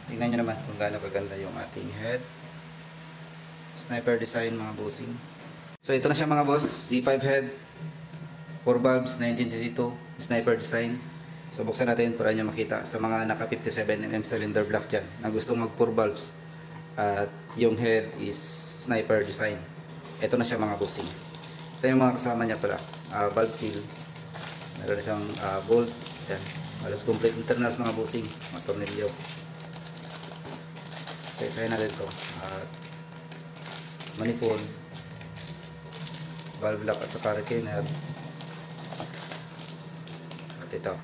tingnan nyo naman kung gaano kaganda yung ating head. Sniper design mga bossing. So ito na siya mga boss, Z5 head, 4 bulbs, 1922, sniper design. So buksan natin para nyo makita sa mga naka 57mm cylinder block dyan na gustong mag 4 bulbs at yung head is sniper design. Ito na siya mga bossing. Ito yung mga kasama niya pala, valve seal, meron siyang bolt, yan, halos complete internals mga bossing, mga tornilyo. Isa-isahin natin ito at manifold, valve lock at saka retainer. At ito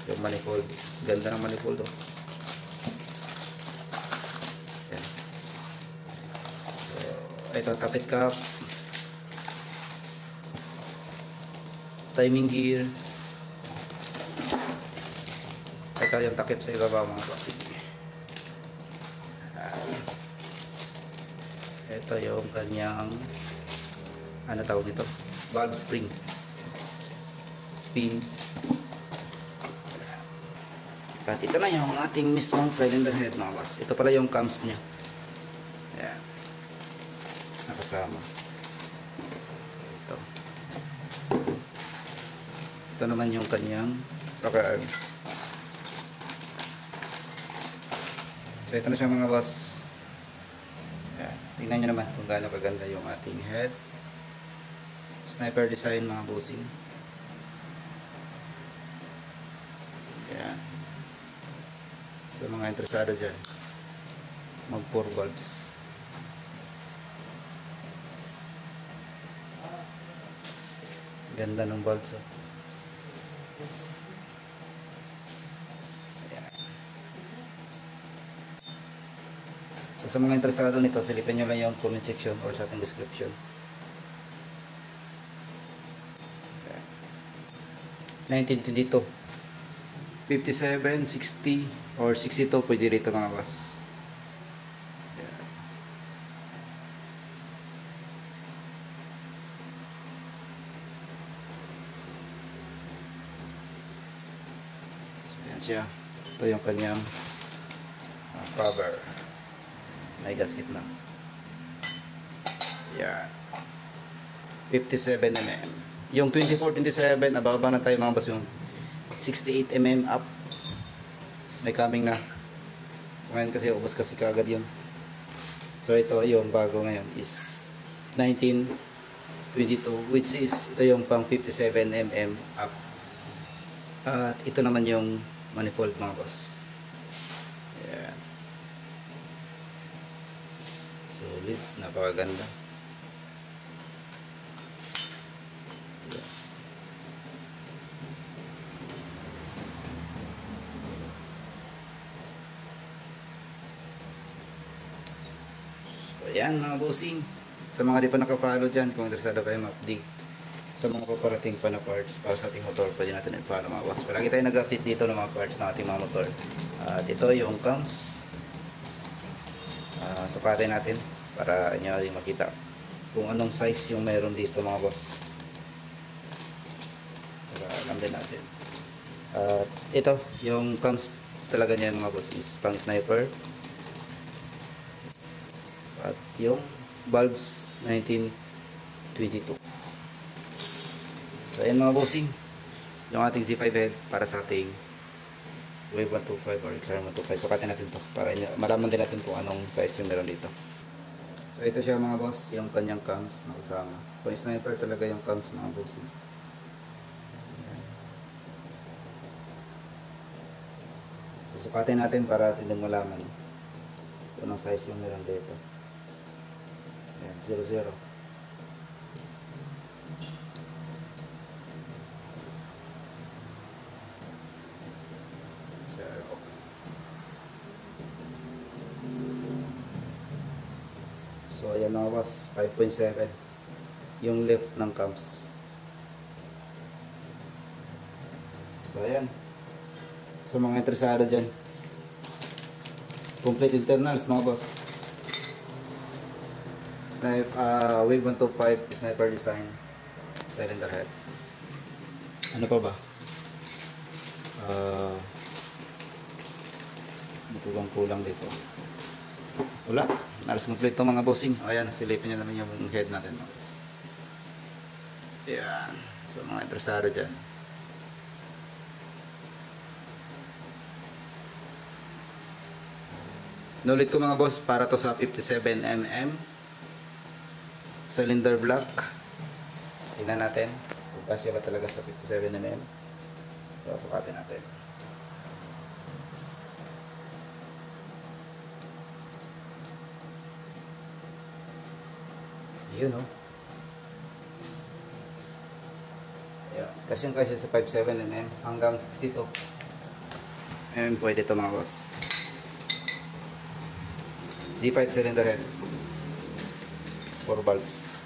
yung manifold, ganda ng manifold oh. Yan. So ito tapit cap, timing gear, ito yung takip sa ibaba mga bossing. Ito yung kanyang ano tawag nito, valve spring pin. At ito na yung ating mismong cylinder head mga boss. Ito pala yung cams nya, ayan, nakasama. Ito naman yung kanyang rocker arm. So ito na siya mga boss. Ayan. Tingnan nyo naman kung gaano kaganda yung ating head. Sniper design mga bossing. Ayan. Sa mga interesado dyan, mag 4 bulbs. Ganda ng bulbs oh. So sa mga interesado nito, silipin nyo lang yung comment section or sa ating description. 1922, 57, 60 or 62 pwede rito mga boss. So yan siya. Ito yung kanyang cover. May gasket na. Yan. 57mm. Yung 24-27, nababa na tayo mga boss, yung 68mm up. May coming na. So ngayon kasi ubos kasi kagad yun. So ito yung bago ngayon is 1922, which is ito yung pang 57mm up. At ito naman yung manifold mga boss. Yan. Solid, napakaganda. So ayan mga bossing, sa mga di pa naka-follow dyan, kung interesado kayo ma-update sa mga paparating pa na parts para sa ating motor, pwede natin i-follow mga boss. Palagi tayo nag-update dito ng mga parts ng ating mga motor. At ito yung cams. Sukatin natin para inyo rin makita kung anong size yung meron dito mga boss, para alam din natin. Ito yung cams talaga niyan mga boss is pang sniper. At yung bulbs 1922. So ayan mga bossing, yung ating Z5 head para sa ating Wave 125 or XR 125. Sukatin natin to para malaman din natin kung anong size yung meron dito. So ito siya mga boss, yung kanyang cams na kasama. Kung sniper talaga yung cams mga bossing. So sukatin natin para atin din malaman kung anong size yung meron dito. Ayan, 00. So ayan mga boss, 5.7 yung left ng cams. So ayan, sa mga interesado dyan, complete internals mga boss. Wave 125 sniper design, cylinder head. Ano pa ba? Ano kulang dito? Wala. Nalas kompleto mga bossing. Ayan, silipin nyo naman yung head natin mga boss. Ayan. So mga interesado dyan. Nulit ko mga boss, para to sa 57mm cylinder block. Tingnan natin kung kasya ba talaga sa 57mm. So sukatin natin. Yun o. Ayan. Kasyang-kasya sa 57mm hanggang 62. Ayan, pwede ito mga boss. Z5 cylinder head. 4 valves.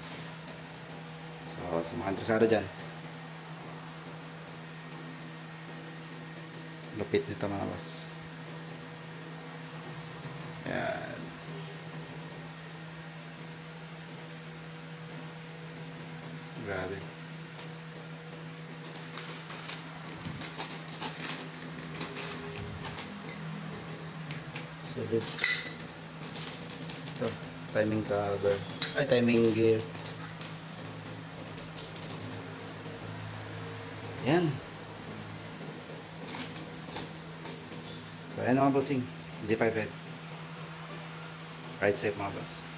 So, sa mga interesado dyan. Lupit nito mga boss. Ayan. Grabe. Solid. Ito, timing cover. Ay, timing gear. Yan. So, ayan mga bossing. Z5 head. Right safe mga boss.